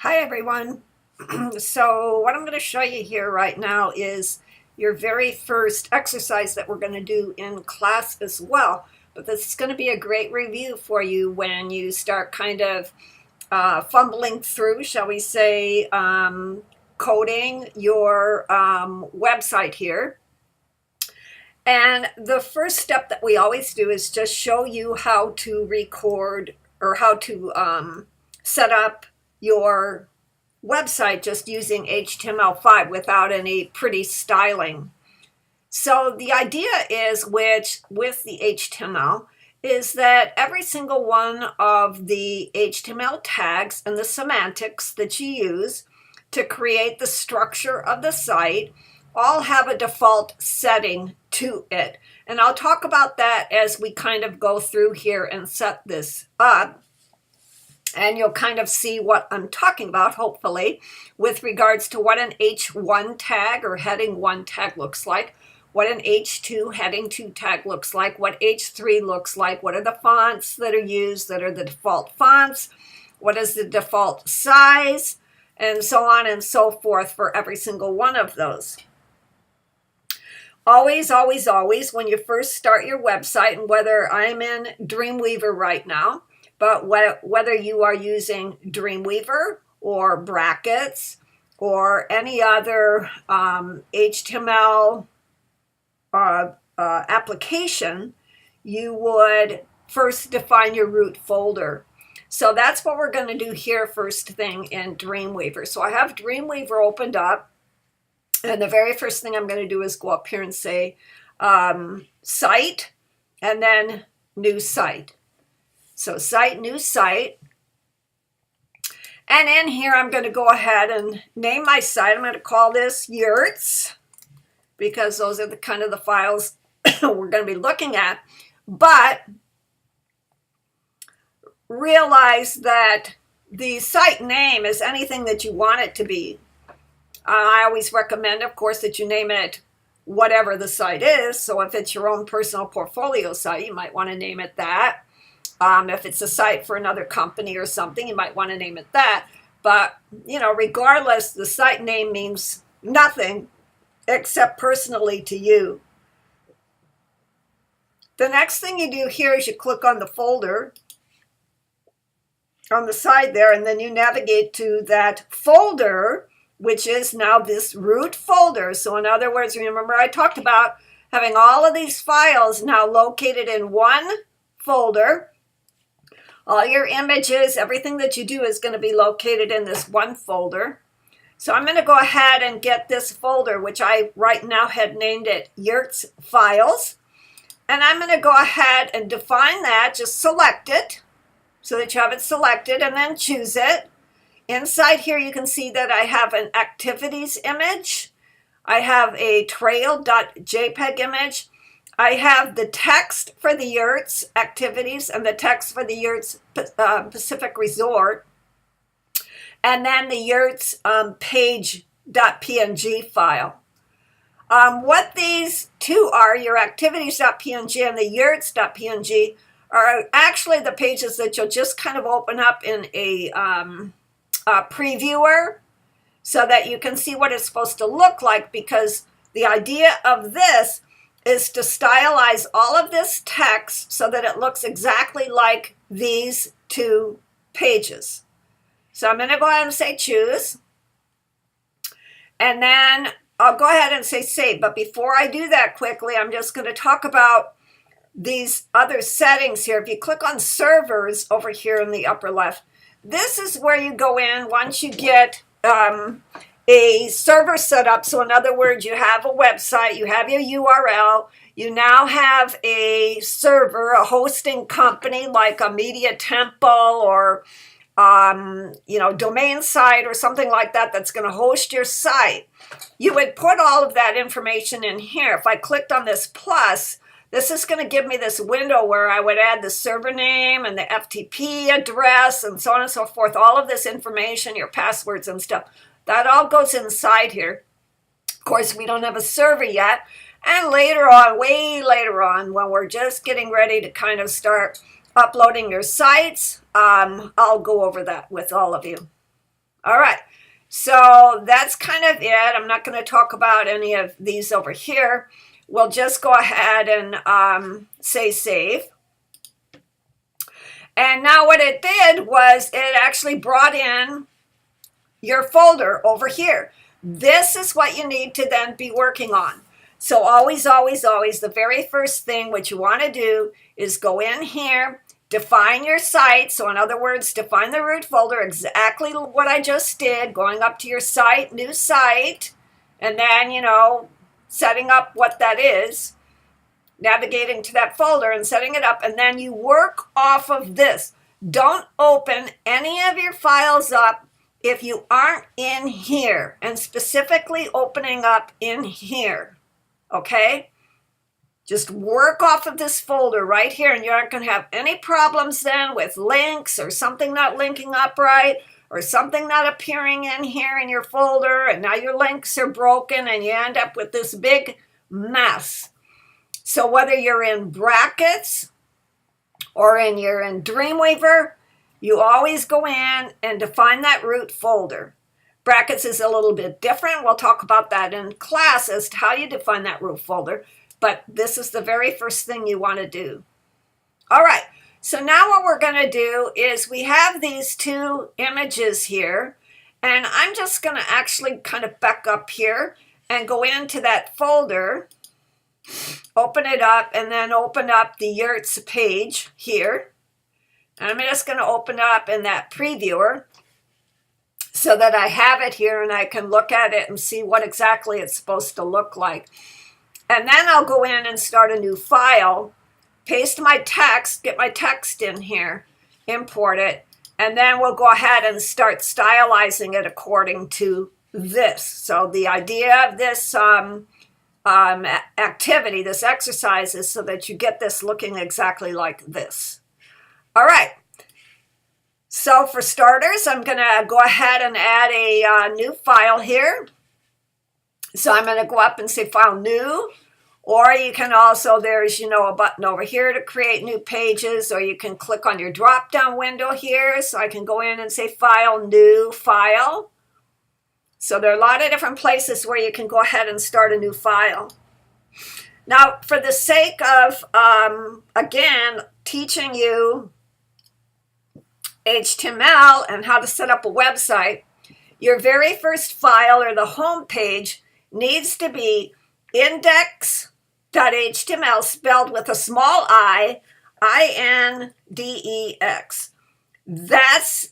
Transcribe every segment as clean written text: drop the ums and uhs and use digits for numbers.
Hi everyone. So what I'm going to show you here right now is your very first exercise that we're going to do in class as well. But this is going to be a great review for you when you start kind of fumbling through, shall we say, coding your website here. And the first step that we always do is just show you how to record or how to set up your website just using HTML5 without any pretty styling. So the idea is, which with the HTML, is that every single one of the HTML tags and the semantics that you use to create the structure of the site all have a default setting to it. And I'll talk about that as we kind of go through here and set this up. And you'll kind of see what I'm talking about, hopefully, with regards to what an H1 tag or heading 1 tag looks like, what an H2 heading 2 tag looks like, what H3 looks like, what are the fonts that are used that are the default fonts, what is the default size, and so on and so forth for every single one of those. Always, always, always, when you first start your website, and whether I'm in Dreamweaver right now, but whether you are using Dreamweaver or Brackets or any other HTML application, you would first define your root folder. So that's what we're going to do here first thing in Dreamweaver. So I have Dreamweaver opened up, and the very first thing I'm going to do is go up here and say site, and then new site. So site, new site. And in here, I'm going to go ahead and name my site. I'm going to call this Yurts, because those are the kind of the files we're going to be looking at. But realize that the site name is anything that you want it to be. I always recommend, of course, that you name it whatever the site is. So if it's your own personal portfolio site, you might want to name it that. If it's a site for another company or something, you might want to name it that. But, you know, regardless, the site name means nothing except personally to you. The next thing you do here is you click on the folder on the side there, and then you navigate to that folder, which is now this root folder. So in other words, remember I talked about having all of these files now located in one folder. All your images, everything that you do is going to be located in this one folder. So I'm going to go ahead and get this folder, which I right now had named it Yurts Files. And I'm going to go ahead and define that. Just select it so that you have it selected, and then choose it. Inside here, you can see that I have an activities image. I have a trail.jpg image. I have the text for the Yurts activities and the text for the Yurts Pacific Resort. And then the Yurts page.png file. What these two are, your activities.png and the yurts.png, are actually the pages that you'll just kind of open up in a previewer so that you can see what it's supposed to look like, because the idea of this is to stylize all of this text so that it looks exactly like these two pages. So I'm going to go ahead and say choose. And then I'll go ahead and say save. But before I do that quickly, I'm just going to talk about these other settings here. If you click on servers over here in the upper left, this is where you go in once you get a server set up. So in other words, you have a website, you have your URL, you now have a server, a hosting company like a Media Temple or domain site or something like that that's going to host your site. You would put all of that information in here. If I clicked on this plus, this is going to give me this window where I would add the server name and the FTP address and so on and so forth, all of this information, your passwords and stuff. That all goes inside here. Of course, we don't have a server yet. And later on, way later on, when we're just getting ready to kind of start uploading your sites, I'll go over that with all of you. All right. So that's kind of it. I'm not going to talk about any of these over here. We'll just go ahead and say save. And now what it did was it actually brought in your folder over here. This is what you need to then be working on. So always, always, always, the very first thing what you want to do is go in here, define your site. So in other words, define the root folder, exactly what I just did, going up to your site, new site, and then, setting up what that is, navigating to that folder and setting it up, and then you work off of this. Don't open any of your files up if you aren't in here, and specifically opening up in here, okay? Just work off of this folder right here, and you aren't going to have any problems then with links or something not linking up right, or something not appearing in here in your folder, and now your links are broken, and you end up with this big mess. So whether you're in brackets or you're in Dreamweaver, you always go in and define that root folder. Brackets is a little bit different. We'll talk about that in class as to how you define that root folder. But this is the very first thing you want to do. All right. So now what we're going to do is we have these two images here. And I'm just going to actually kind of back up here and go into that folder, open it up, and then open up the Yurts page here. And I'm just going to open up in that previewer so that I have it here and I can look at it and see what exactly it's supposed to look like. And then I'll go in and start a new file, paste my text, get my text in here, import it, and then we'll go ahead and start stylizing it according to this. So the idea of this activity, this exercise, is so that you get this looking exactly like this. All right. So for starters, I'm going to go ahead and add a new file here. So I'm going to go up and say File New, or you can also, there's, a button over here to create new pages, or you can click on your drop-down window here. So I can go in and say File, New, File. So there are a lot of different places where you can go ahead and start a new file. Now, for the sake of, again, teaching you HTML and how to set up a website, your very first file or the home page needs to be index.html spelled with a small I, I-N-D-E-X. That's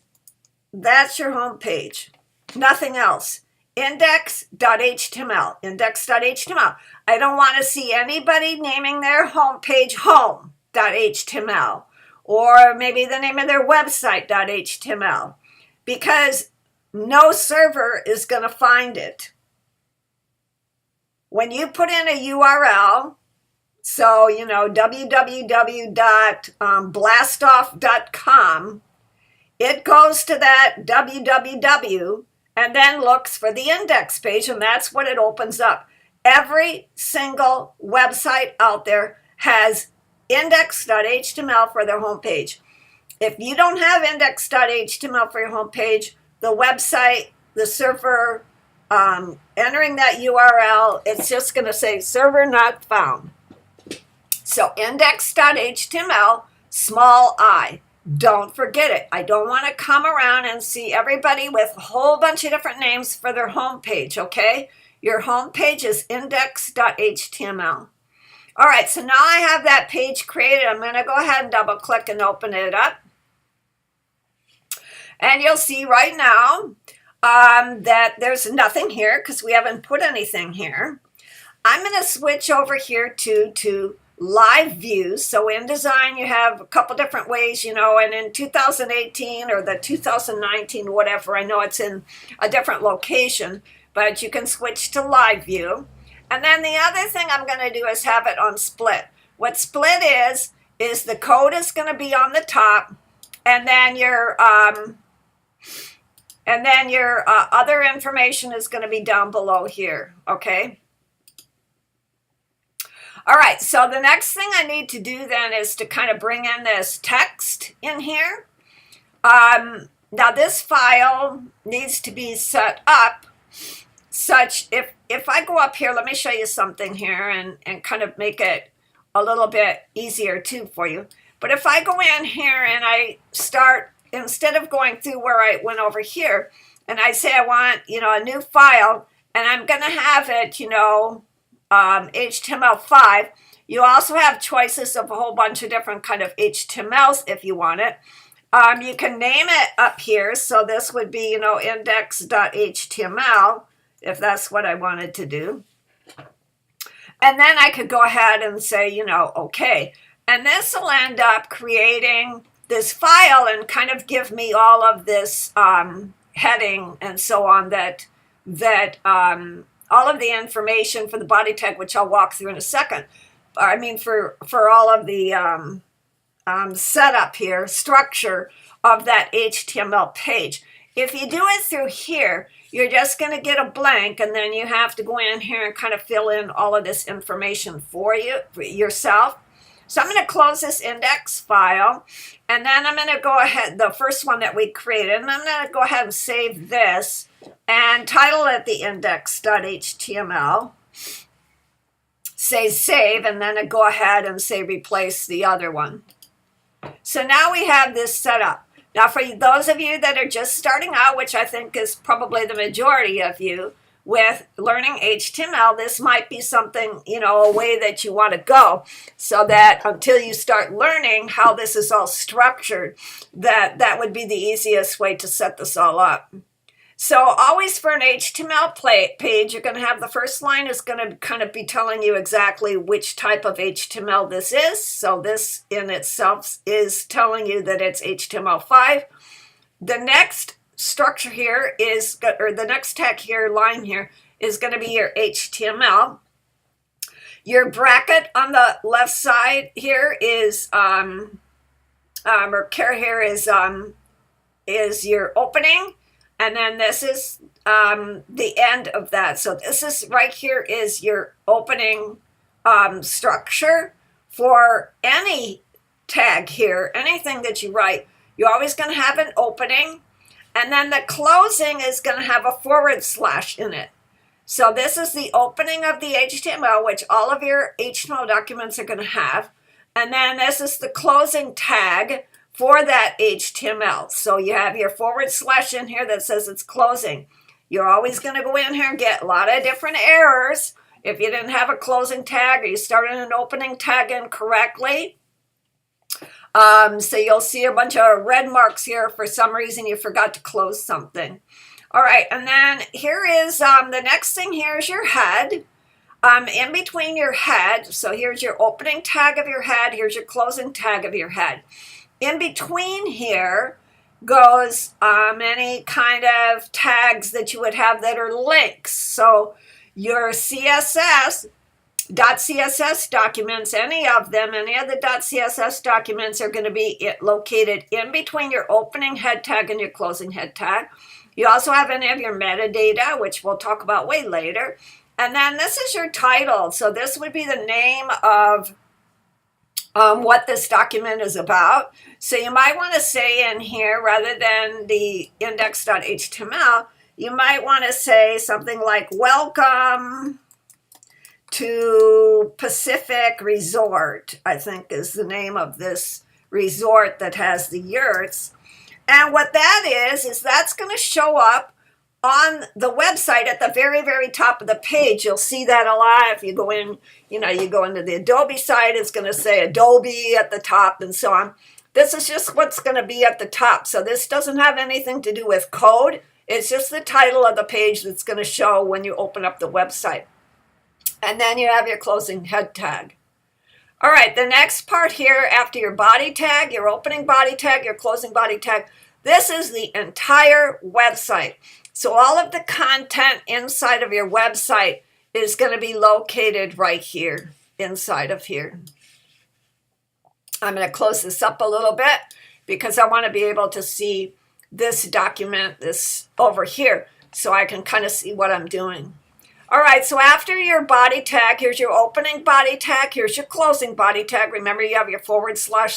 your home page. Nothing else. Index.html. Index.html. I don't want to see anybody naming their home page home.html. Or maybe the name of their website.html, because no server is going to find it. When you put in a URL, so, www.blastoff.com, it goes to that www and then looks for the index page, and that's what it opens up. Every single website out there has index.html for their homepage. If you don't have index.html for your homepage, the website, the server, entering that URL, it's just going to say server not found. So index.html, small I. Don't forget it. I don't want to come around and see everybody with a whole bunch of different names for their homepage, okay? Your homepage is index.html. All right, so now I have that page created. I'm going to go ahead and double click and open it up. And you'll see right now that there's nothing here because we haven't put anything here. I'm going to switch over here to live views. So in design, you have a couple different ways, and in 2018 or the 2019, whatever, I know it's in a different location, but you can switch to live view. And then the other thing I'm going to do is have it on split. What split is the code is going to be on the top, and then your other information is going to be down below here, okay? All right, so the next thing I need to do then is to kind of bring in this text in here. Now this file needs to be set up such, if I go up here, let me show you something here and kind of make it a little bit easier too for you. But if I go in here and I start, instead of going through where I went over here, and I say I want, a new file, and I'm going to have it, HTML5. You also have choices of a whole bunch of different kind of HTMLs if you want it. You can name it up here. So this would be, index.html, if that's what I wanted to do. And then I could go ahead and say, okay. And this will end up creating this file and kind of give me all of this heading and so on that all of the information for the body tag, which I'll walk through in a second. I mean, for all of the setup here, structure of that HTML page. If you do it through here, you're just going to get a blank, and then you have to go in here and kind of fill in all of this information for yourself. So I'm going to close this index file, and then I'm going to go ahead, the first one that we created, and I'm going to go ahead and save this and title it the index.html. Say save, and then I go ahead and say replace the other one. So now we have this set up. Now for those of you that are just starting out, which I think is probably the majority of you, with learning HTML, this might be something, a way that you want to go, so that until you start learning how this is all structured, that would be the easiest way to set this all up. So always for an HTML page, you're going to have the first line is going to kind of be telling you exactly which type of HTML this is. So this in itself is telling you that it's HTML5. The next structure here is, or the next tag here, line here, is going to be your HTML. Your bracket on the left side here is, or here is your opening. And then this is the end of that. So this is right here is your opening structure for any tag here, anything that you write. You're always going to have an opening. And then the closing is going to have a / in it. So this is the opening of the HTML, which all of your HTML documents are going to have. And then this is the closing tag for that HTML. So you have your / in here that says it's closing. You're always going to go in here and get a lot of different errors if you didn't have a closing tag or you started an opening tag incorrectly. So you'll see a bunch of red marks here. For some reason, you forgot to close something. All right, and then here is the next thing here is your head. In between your head, so here's your opening tag of your head. Here's your closing tag of your head. In between here goes any kind of tags that you would have that are links. So your CSS, .css documents, any of the .css documents are going to be located in between your opening head tag and your closing head tag. You also have any of your metadata, which we'll talk about way later. And then this is your title. So this would be the name of what this document is about. So you might want to say in here, rather than the index.html, you might want to say something like welcome to Pacific Resort, I think is the name of this resort that has the yurts. And what that is that's going to show up on the website at the very, very top of the page. You'll see that a lot. If you go in, you go into the Adobe site, it's going to say Adobe at the top and so on. This is just what's going to be at the top. So this doesn't have anything to do with code. It's just the title of the page that's going to show when you open up the website. And then you have your closing head tag. All right, the next part here after your body tag, your opening body tag, your closing body tag, this is the entire website. So all of the content inside of your website is going to be located right here, inside of here. I'm going to close this up a little bit because I want to be able to see this document, this over here, so I can kind of see what I'm doing. All right, so after your body tag, here's your opening body tag, here's your closing body tag. Remember, you have your /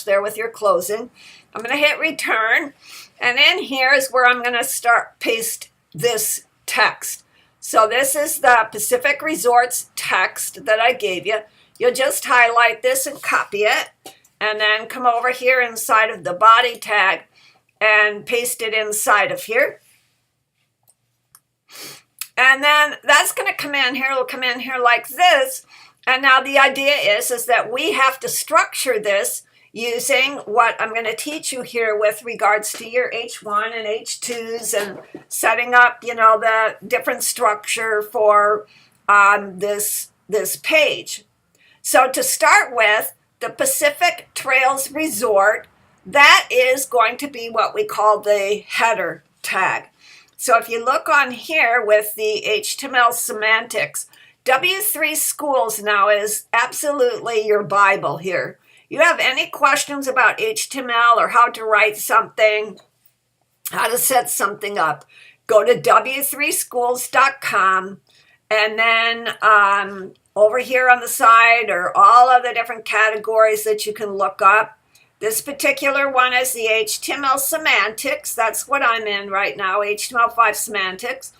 there with your closing. I'm going to hit return, and in here is where I'm going to paste this text. So this is the Pacific Resorts text that I gave you. You'll just highlight this and copy it, and then come over here inside of the body tag and paste it inside of here. And then that's going to come in here. It'll come in here like this. And now the idea is that we have to structure this using what I'm going to teach you here with regards to your H1 and H2s and setting up, the different structure for this page. So to start with, the Pacific Trails Resort, that is going to be what we call the header tag. So if you look on here with the HTML semantics, W3 Schools now is absolutely your Bible here. You have any questions about HTML or how to write something, how to set something up, go to w3schools.com, and then over here on the side are all of the different categories that you can look up. This particular one is the HTML semantics. That's what I'm in right now, HTML5 semantics.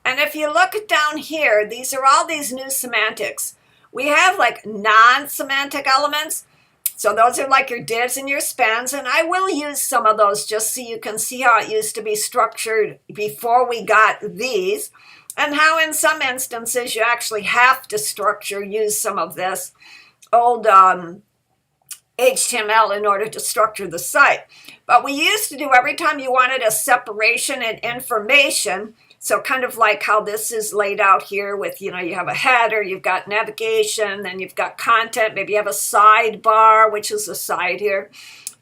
And if you look down here, these are all these new semantics. We have like non-semantic elements. So those are like your divs and your spans. And I will use some of those just so you can see how it used to be structured before we got these. And how in some instances you actually have to use some of this old HTML in order to structure the site. But we used to do every time you wanted a separation and information, so kind of like how this is laid out here with, you have a header, you've got navigation, then you've got content, maybe you have a sidebar, which is a side here.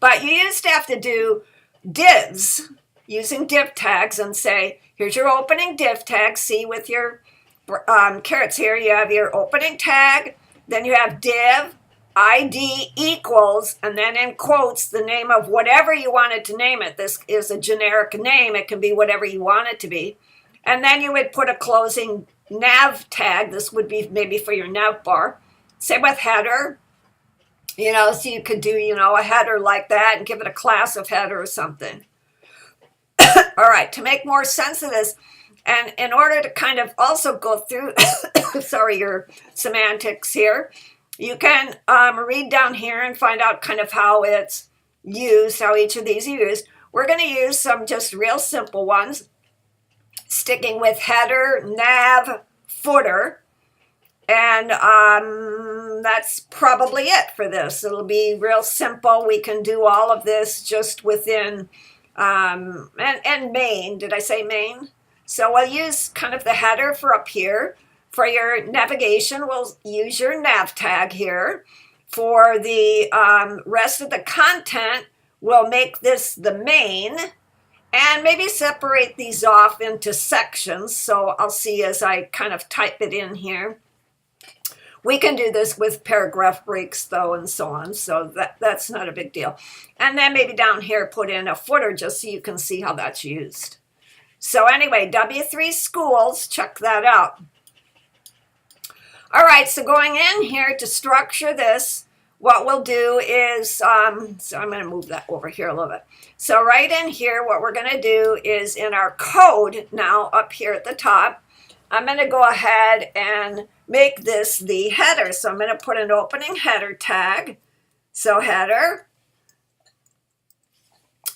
But you used to have to do divs using div tags and say, here's your opening div tag. See with your carrots here, you have your opening tag, then you have div, ID equals, and then in quotes, the name of whatever you wanted to name it. This is a generic name. It can be whatever you want it to be. And then you would put a closing nav tag. This would be maybe for your nav bar. Same with header. So you could do, a header like that and give it a class of header or something. All right, to make more sense of this, and in order to kind of also go through, your semantics here, you can read down here and find out kind of how it's used, how each of these are used. We're going to use some just real simple ones, sticking with header, nav, footer, and that's probably it for this. It'll be real simple. We can do all of this just within, and main. Did I say main? So we'll use kind of the header for up here. For your navigation, we'll use your nav tag here. For the rest of the content, we'll make this the main and maybe separate these off into sections. So I'll see as I kind of type it in here. We can do this with paragraph breaks though and so on. So that's not a big deal. And then maybe down here put in a footer just so you can see how that's used. So anyway, W3 Schools, check that out. All right, so going in here to structure this, what we'll do is, so I'm going to move that over here a little bit. So right in here, what we're going to do is in our code now up here at the top, I'm going to go ahead and make this the header. So I'm going to put an opening header tag. So header.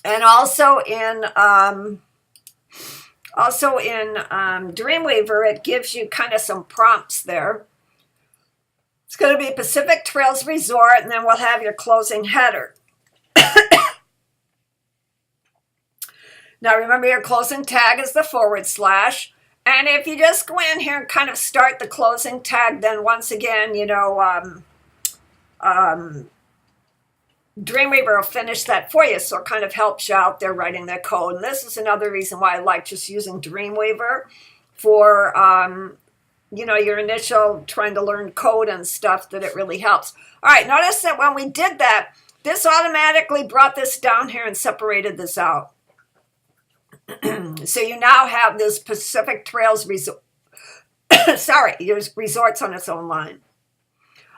And also in Dreamweaver, it gives you kind of some prompts there. It's going to be Pacific Trails Resort, and then we'll have your closing header. Now remember, your closing tag is the /. And if you just go in here and kind of start the closing tag, then once again, Dreamweaver will finish that for you, so it kind of helps you out there writing that code. And this is another reason why I like just using Dreamweaver for your initial trying to learn code and stuff, that it really helps. All right, notice that when we did that, this automatically brought this down here and separated this out. So you now have this Pacific Trails Resort. Sorry, use resorts on its own line.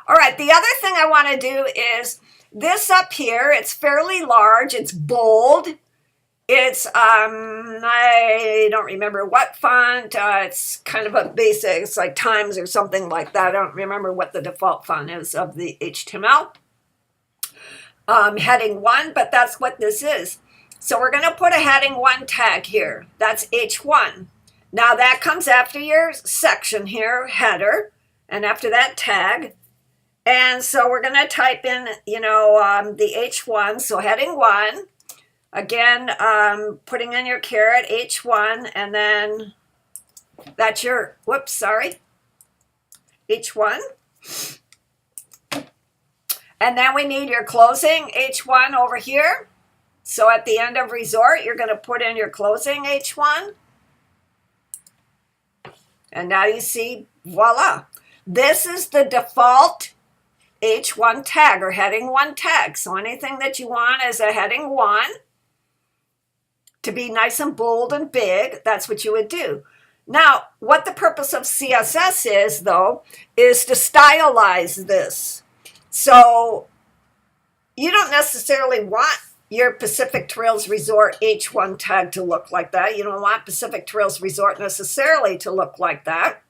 All right, the other thing I want to do is this up here. It's fairly large. It's bold. It's, I don't remember what font. It's kind of a basic, it's like Times or something like that. I don't remember what the default font is of the HTML. Heading 1, but that's what this is. So we're going to put a heading 1 tag here. That's H1. Now that comes after your section here, header, and after that tag. And so we're going to type in, the H1, so heading 1. Again, putting in your caret, H1, and then that's your, H1. And then we need your closing H1 over here. So at the end of resort, you're going to put in your closing H1. And now you see, voila. This is the default H1 tag or heading 1 tag. So anything that you want as a heading 1 to be nice and bold and big, that's what you would do. Now, what the purpose of CSS is, though, is to stylize this. So you don't necessarily want your Pacific Trails Resort H1 tag to look like that. You don't want Pacific Trails Resort necessarily to look like that.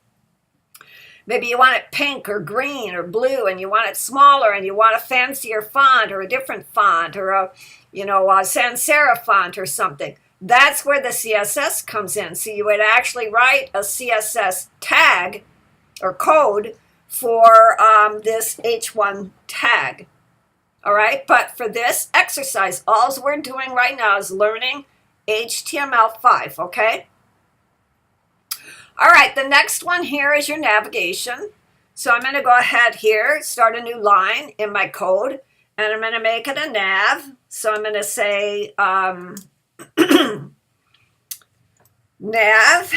Maybe you want it pink or green or blue, and you want it smaller, and you want a fancier font or a different font or a sans serif font or something. That's where the CSS comes in. So you would actually write a CSS tag or code for this H1 tag. All right, but for this exercise, all we're doing right now is learning HTML5, okay? All right, the next one here is your navigation. So I'm going to go ahead here, start a new line in my code, and I'm going to make it a nav. So I'm going to say nav,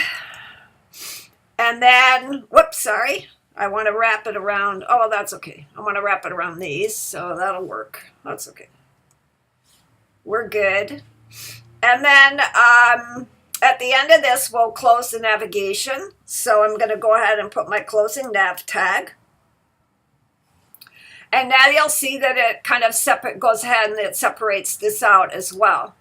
and then, I want to wrap it around, that's okay. I want to wrap it around these, so that'll work. That's okay. We're good. And then at the end of this, we'll close the navigation. So I'm going to go ahead and put my closing nav tag. And now you'll see that it kind of goes ahead and it separates this out as well.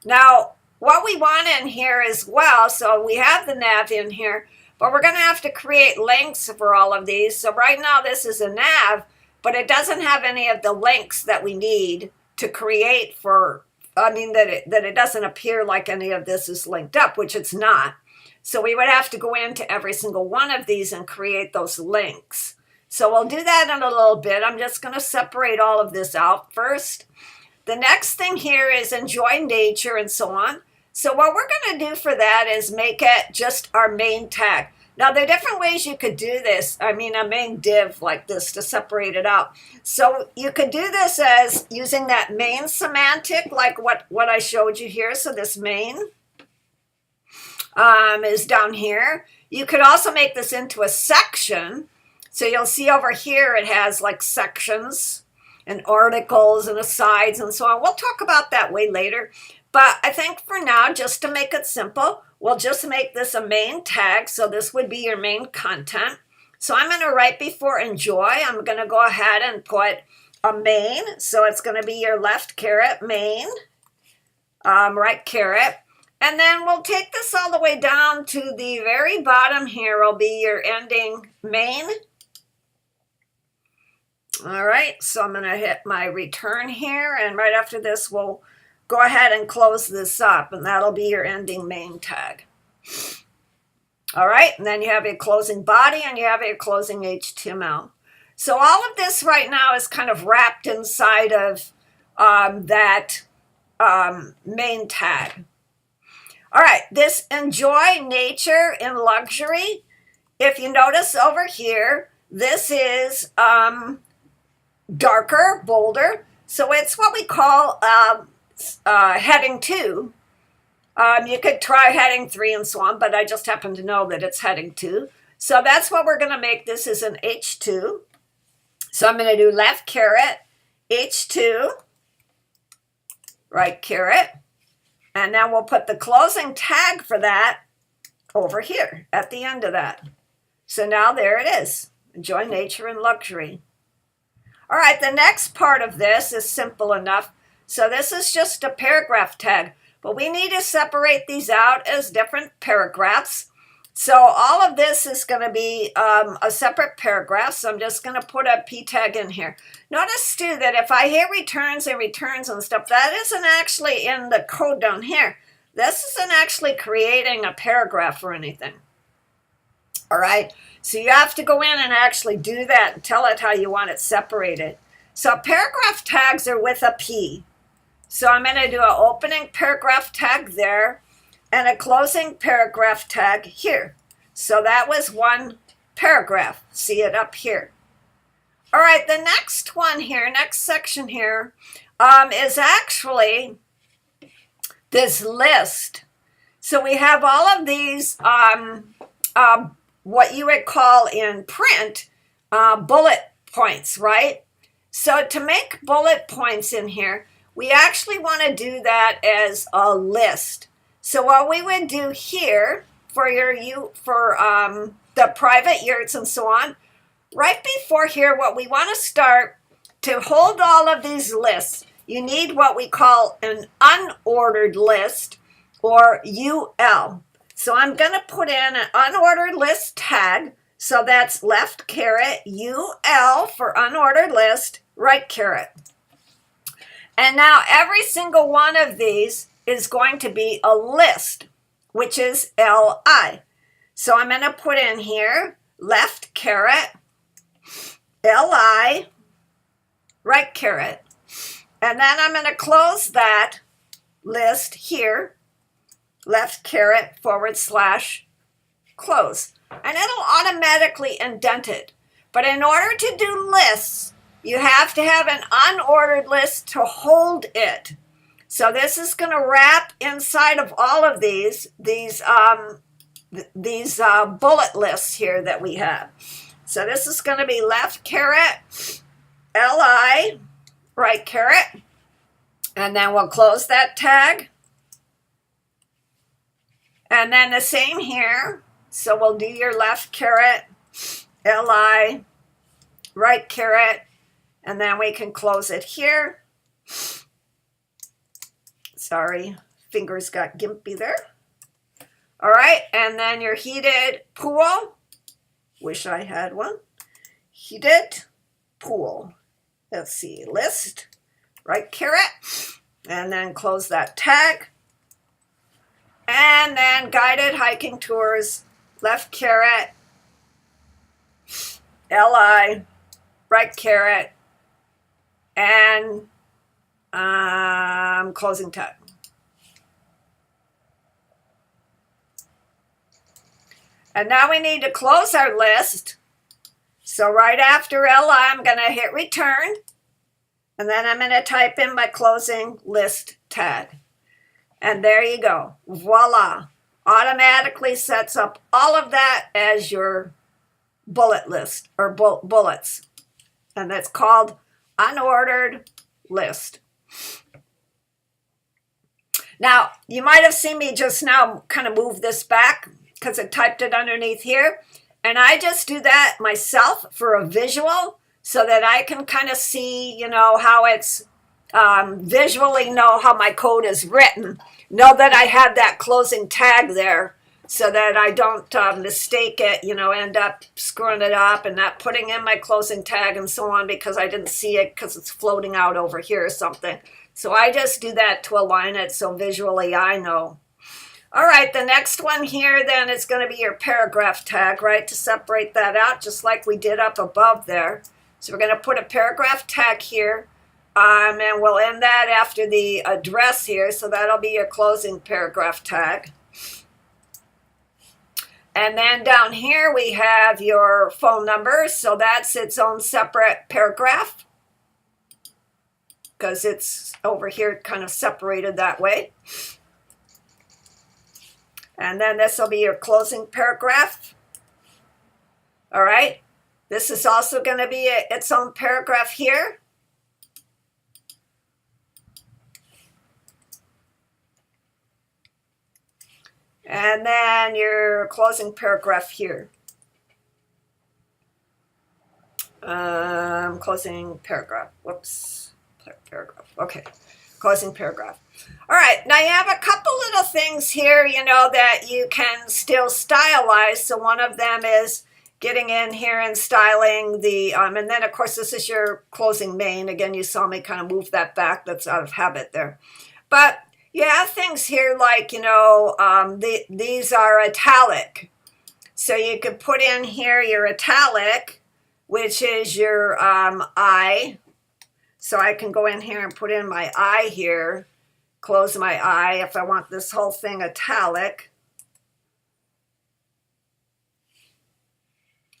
Now, what we want in here as well, so we have the nav in here, but we're going to have to create links for all of these. So right now this is a nav, but it doesn't have any of the links that we need to create that it doesn't appear like any of this is linked up, which it's not. So we would have to go into every single one of these and create those links. So we'll do that in a little bit. I'm just going to separate all of this out first. The next thing here is enjoy nature and so on. So what we're going to do for that is make it just our main tag. Now, there are different ways you could do this. A main div like this to separate it out. So you could do this as using that main semantic, like what I showed you here. So this main is down here. You could also make this into a section. So you'll see over here it has like sections and articles and asides and so on. We'll talk about that way later. But I think for now, just to make it simple, we'll just make this a main tag. So this would be your main content. So I'm going to write before enjoy. I'm going to go ahead and put a main. So it's going to be your left caret main, right caret. And then we'll take this all the way down to the very bottom here will be your ending main. All right, so I'm going to hit my return here. And right after this, we'll go ahead and close this up, and that'll be your ending main tag. All right, and then you have your closing body and you have your closing HTML. So all of this right now is kind of wrapped inside of that main tag. All right, this enjoy nature in luxury. If you notice over here, this is darker, bolder. So it's what we call heading 2. You could try heading 3 and so on, but I just happen to know that it's heading 2. So that's what we're going to make this as an H2. So I'm going to do left caret, H2, right caret, and now we'll put the closing tag for that over here at the end of that. So now there it is. Enjoy nature and luxury. All right, the next part of this is simple enough. So this is just a paragraph tag, but we need to separate these out as different paragraphs. So all of this is going to be a separate paragraph. So I'm just going to put a P tag in here. Notice too that if I hit returns and stuff, that isn't actually in the code down here. This isn't actually creating a paragraph or anything. All right, so you have to go in and actually do that and tell it how you want it separated. So paragraph tags are with a P. So I'm going to do an opening paragraph tag there and a closing paragraph tag here. So that was one paragraph. See it up here. All right, the next one here, next section here, is actually this list. So we have all of these, what you would call in print, bullet points, right? So to make bullet points in here, we actually want to do that as a list. So what we would do here for the private yurts and so on, right before here, what we want to start to hold all of these lists, you need what we call an unordered list, or UL. So I'm going to put in an unordered list tag. So that's left caret UL for unordered list, right caret. And now every single one of these is going to be a list, which is LI. So I'm going to put in here left caret LI, right caret. And then I'm going to close that list here, left caret / close. And it'll automatically indent it. But in order to do lists, you have to have an unordered list to hold it. So this is going to wrap inside of all of these bullet lists here that we have. So this is going to be left caret LI, right caret, and then we'll close that tag. And then the same here. So we'll do your left caret LI, right caret, and then we can close it here. Sorry, fingers got gimpy there. All right, and then your heated pool. Wish I had one. Heated pool. Let's see, list, right caret, and then close that tag. And then guided hiking tours, left caret, LI, right caret, and closing tag. And now we need to close our list. So right after LI, I'm going to hit return. And then I'm going to type in my closing list tag. And there you go. Voila. Automatically sets up all of that as your bullet list or bullets. And that's called unordered list. Now, you might have seen me just now kind of move this back because I typed it underneath here. And I just do that myself for a visual so that I can kind of see, how it's visually know how my code is written. Know that I have that closing tag there so that I don't mistake it, end up screwing it up and not putting in my closing tag and so on because I didn't see it because it's floating out over here or something. So I just do that to align it so visually I know. All right, the next one here then is going to be your paragraph tag, right, to separate that out just like we did up above there. So we're going to put a paragraph tag here, and we'll end that after the address here, so that'll be your closing paragraph tag. And then down here we have your phone number, so that's its own separate paragraph because it's over here kind of separated that way. And then this will be your closing paragraph. All right. This is also going to be its own paragraph here. And then your closing paragraph here. Closing paragraph. Whoops. Paragraph. Okay. Closing paragraph. All right. Now you have a couple little things here, you know, that you can still stylize. So one of them is getting in here and styling the, and then of course this is your closing main. Again, you saw me kind of move that back. That's out of habit there. But you have things here like, you know, these are italic. So you could put in here your italic, which is your I. So I can go in here and put in my I here, close my I if I want this whole thing italic.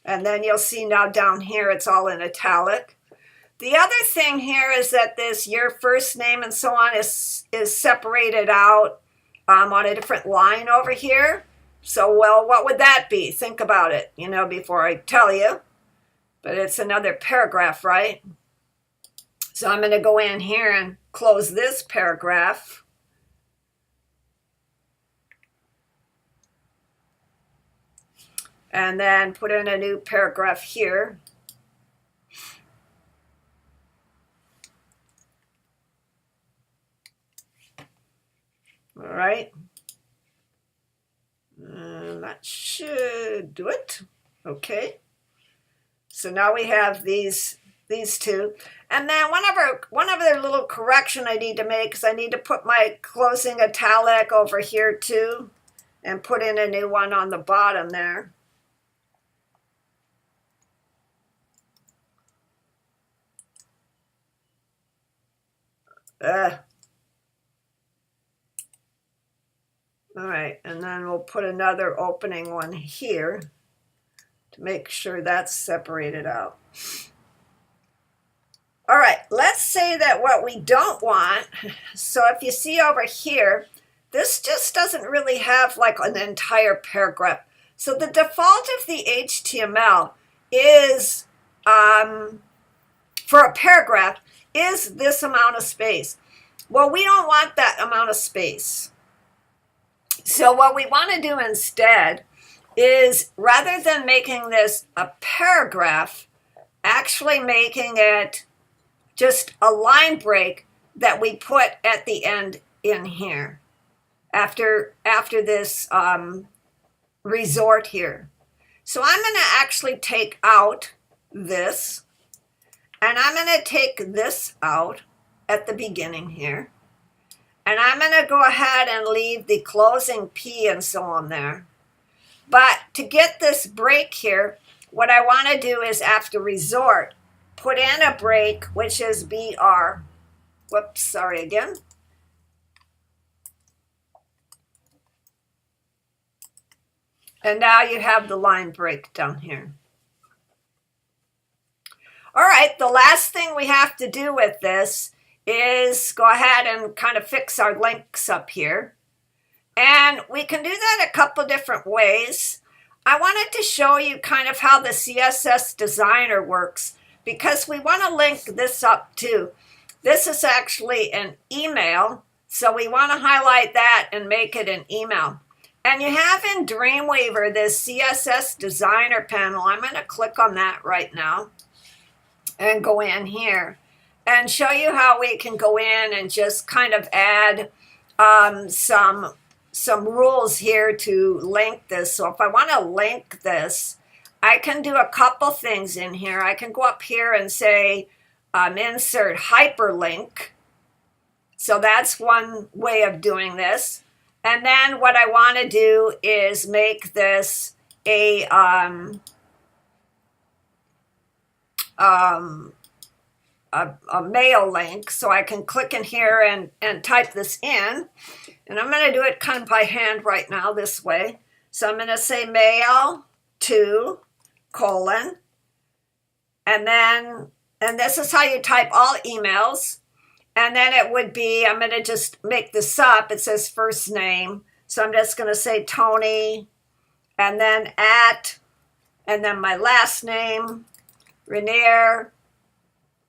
And then you'll see now down here it's all in italic. The other thing here is that this your first name and so on is separated out on a different line over here. So, well, what would that be? Think about it, you know, before I tell you. But it's another paragraph, right? So I'm going to go in here and close this paragraph. And then put in a new paragraph here. All right. That should do it. Okay. So now we have these two. And then one other little correction I need to make is I need to put my closing italic over here too and put in a new one on the bottom there. All right, and then we'll put another opening one here to make sure that's separated out. All right, let's say that what we don't want, so if you see over here, this just doesn't really have like an entire paragraph. So the default of the HTML is, for a paragraph, is this amount of space. Well, we don't want that amount of space. So what we want to do instead is, rather than making this a paragraph, actually making it just a line break that we put at the end in here after this resort here. So I'm going to actually take out this, and I'm going to take this out at the beginning here. And I'm going to go ahead and leave the closing P and so on there. But to get this break here, what I want to do is after resort, put in a break, which is BR. Whoops, sorry again. And now you have the line break down here. All right, the last thing we have to do with this is go ahead and kind of fix our links up here. And we can do that a couple different ways. I wanted to show you kind of how the CSS designer works, because we want to link this up too. This is actually an email, so we want to highlight that and make it an email. And you have in Dreamweaver this CSS designer panel. I'm going to click on that right now and go in here and show you how we can go in and just kind of add some rules here to link this. So if I want to link this, I can do a couple things in here. I can go up here and say insert hyperlink. So that's one way of doing this. And then what I want to do is make this a mail link. So I can click in here and type this in. And I'm going to do it kind of by hand right now this way. So I'm going to say mail to : and this is how you type all emails. And then it would be, I'm going to just make this up. It says first name. So I'm just going to say Tony, and then at, and then my last name, Rainier,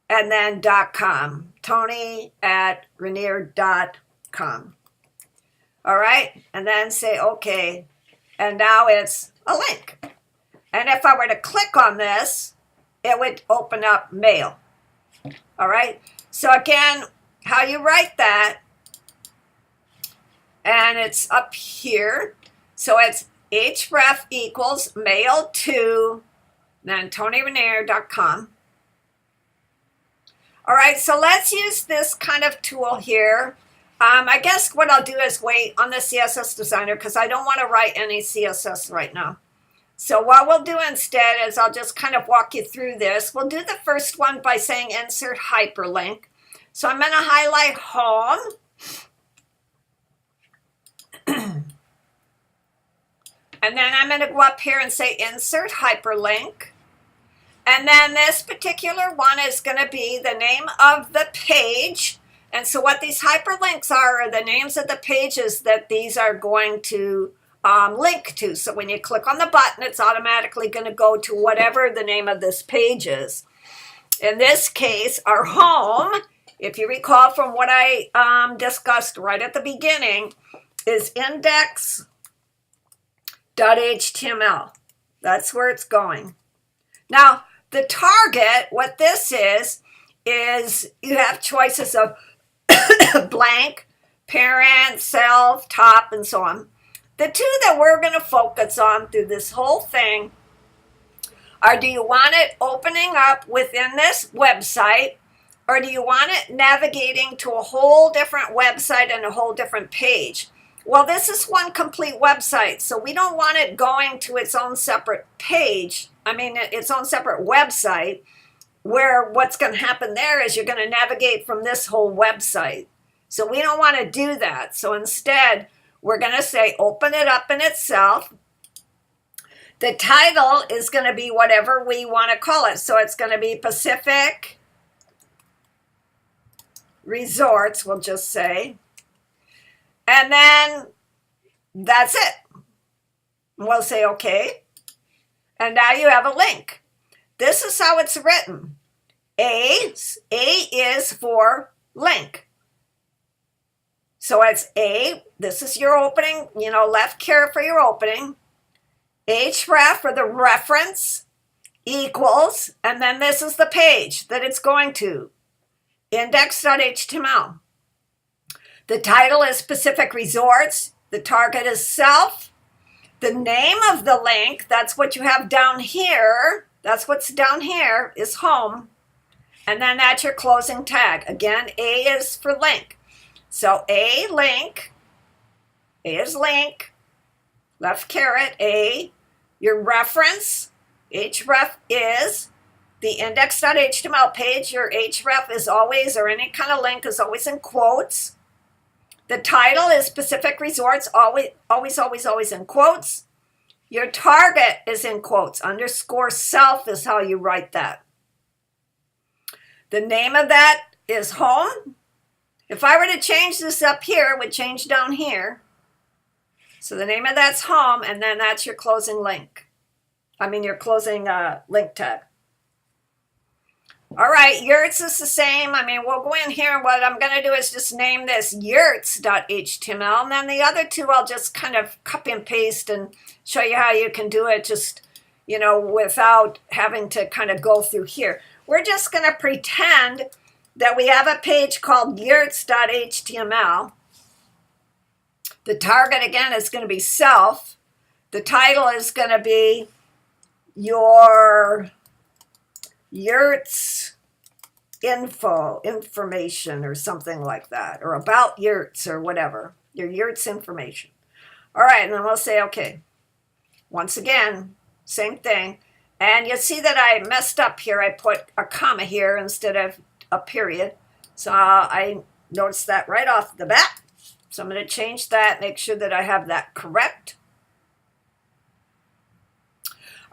and then .com. Tony at Rainier.com. All right. And then say OK. And now it's a link. And if I were to click on this, it would open up mail. All right. So again, how you write that, and it's up here. So it's href equals mail to TonyRenier.com. All right, so let's use this kind of tool here. I guess what I'll do is wait on the CSS designer because I don't want to write any CSS right now. So what we'll do instead is I'll just kind of walk you through this. We'll do the first one by saying insert hyperlink. So I'm going to highlight home. And then I'm going to go up here and say insert hyperlink. And then this particular one is going to be the name of the page. And so what these hyperlinks are the names of the pages that these are going to link to. So when you click on the button, it's automatically going to go to whatever the name of this page is. In this case, our home, if you recall from what I discussed right at the beginning, is index.html. That's where it's going. Now, the target, what this is you have choices of blank, parent, self, top, and so on. The two that we're going to focus on through this whole thing are, do you want it opening up within this website, or do you want it navigating to a whole different website and a whole different page? Well, this is one complete website, so we don't want it going to its own separate page. Its own separate website, where what's going to happen there is you're going to navigate from this whole website. So we don't want to do that. So instead, we're going to say open it up in itself. The title is going to be whatever we want to call it. So it's going to be Pacific Resorts, we'll just say. And then that's it. We'll say okay. And now you have a link. This is how it's written. A is for link. So it's A, this is your opening, left caret for your opening. Href for the reference, equals, and then this is the page that it's going to. Index.html. The title is Pacific Resorts. The target is self. The name of the link, that's what you have down here. That's what's down here is home. And then that's your closing tag. Again, A is for link. So A, link. A is link. Left caret, A. Your reference, href is the index.html page. Your href is always, or any kind of link is always in quotes. The title is Pacific Resorts, always in quotes. Your target is in quotes. Underscore self is how you write that. The name of that is home. If I were to change this up here, it would change down here. So the name of that's home, and then that's your closing link. Your closing link tag. All right, yurts is the same. We'll go in here, and what I'm going to do is just name this yurts.html, and then the other two I'll just kind of copy and paste and show you how you can do it just, without having to kind of go through here. We're just going to pretend that we have a page called yurts.html. The target, again, is going to be self. The title is going to be your yurts information or something like that, or about yurts or whatever, your yurts information. All right, and then we'll say okay. Once again, same thing. And you see that I messed up here. I put a comma here instead of a period. So I noticed that right off the bat. So I'm going to change that, make sure that I have that correct.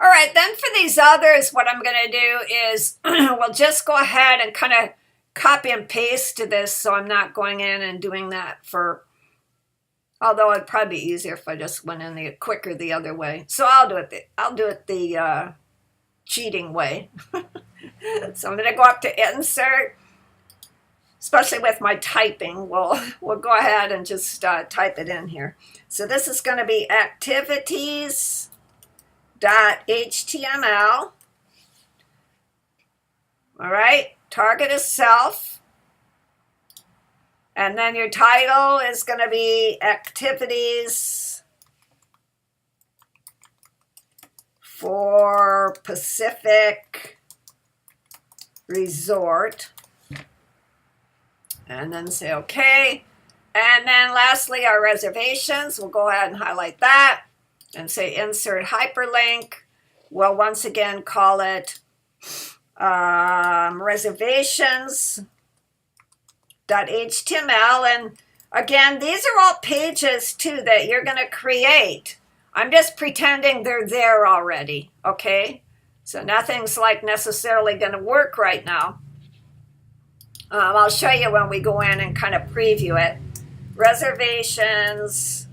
All right, then for these others, what I'm going to do is we'll just go ahead and kind of copy and paste to this, so I'm not going in and doing that although it'd probably be easier if I just went in quicker the other way. So I'll do it the cheating way. So I'm going to go up to insert, especially with my typing. We'll go ahead and just type it in here. So this is going to be activities.html. All right, target is self. And then your title is going to be activities for Pacific Resort. And then say okay. And then lastly, our reservations. We'll go ahead and highlight that and say insert hyperlink. We'll once again call it reservations.html. And again, these are all pages too that you're going to create. I'm just pretending they're there already, okay? So nothing's like necessarily going to work right now. I'll show you when we go in and kind of preview it. Reservations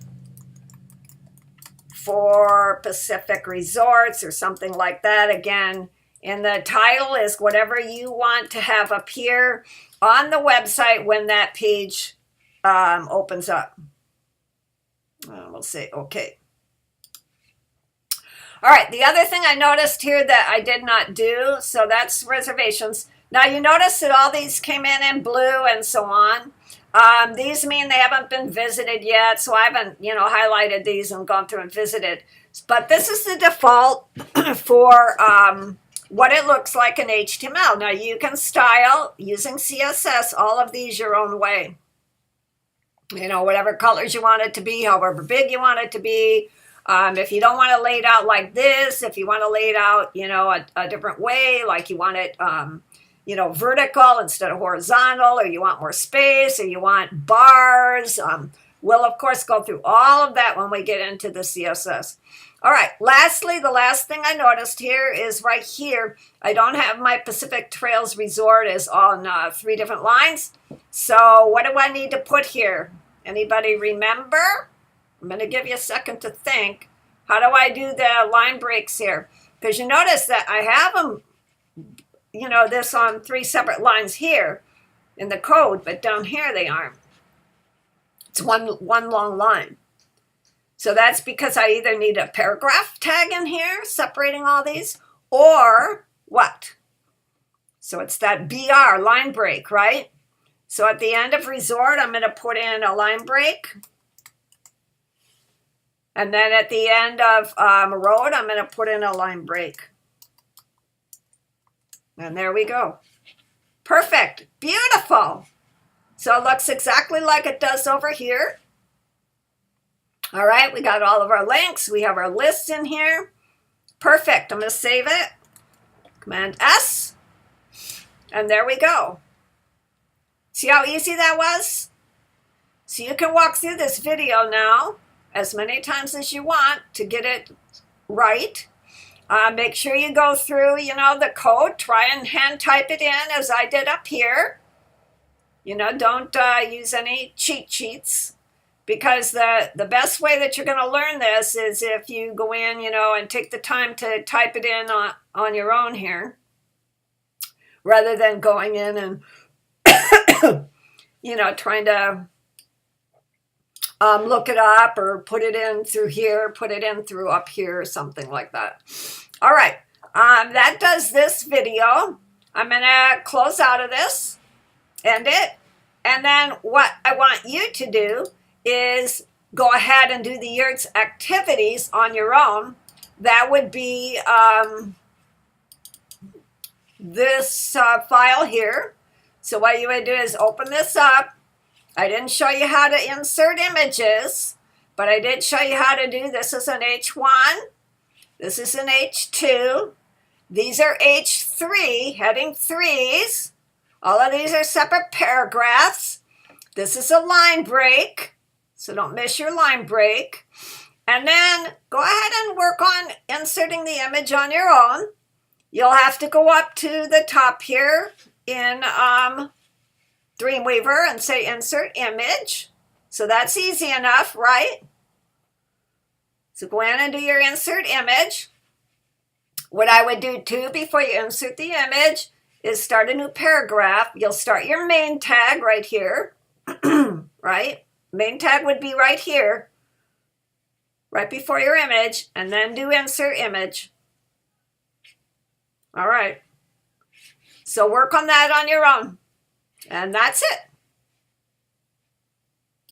for Pacific Resorts or something like that. Again, and the title is whatever you want to have appear on the website when that page opens up. We'll say okay. All right, the other thing I noticed here that I did not do, so that's reservations. Now you notice that all these came in blue and so on. These mean they haven't been visited yet, so I haven't, highlighted these and gone through and visited. But this is the default for what it looks like in HTML. Now you can style using CSS all of these your own way. Whatever colors you want it to be, however big you want it to be. If you don't want to lay it out like this, if you want to lay it out, a different way, like you want it, vertical instead of horizontal, or you want more space, or you want bars. We'll, of course, go through all of that when we get into the CSS. All right, lastly, the last thing I noticed here is right here, I don't have my Pacific Trails Resort is on 3 different lines. So what do I need to put here? Anybody remember? I'm going to give you a second to think. How do I do the line breaks here? Because you notice that I have them, this on 3 separate lines here in the code, but down here they aren't. It's one long line. So that's because I either need a paragraph tag in here separating all these, or what? So it's that BR, line break, right? So at the end of resort, I'm going to put in a line break. And then at the end of road, I'm going to put in a line break. And there we go. Perfect. Beautiful. So it looks exactly like it does over here. All right, we got all of our links. We have our lists in here. Perfect. I'm going to save it. Command S. And there we go. See how easy that was? So you can walk through this video now as many times as you want to get it right. Make sure you go through, the code. Try and hand type it in as I did up here. Don't use any cheat sheets, because the best way that you're going to learn this is if you go in, and take the time to type it in on your own here, rather than going in and, trying to look it up or put it in through here, put it in through up here, or something like that. All right, that does this video. I'm going to close out of this, end it, and then what I want you to do is go ahead and do the Yurts activities on your own. That would be this file here. So what you would do is open this up. I didn't show you how to insert images, but I did show you how to do this. Is an H1. This is an H2. These are H3, heading 3s. All of these are separate paragraphs. This is a line break, so don't miss your line break. And then go ahead and work on inserting the image on your own. You'll have to go up to the top here in Dreamweaver and say insert image. So that's easy enough, right? So go in and do your insert image. What I would do too before you insert the image is start a new paragraph. You'll start your main tag right here, right? Main tag would be right here, right before your image, and then do insert image. All right. So work on that on your own. And that's it.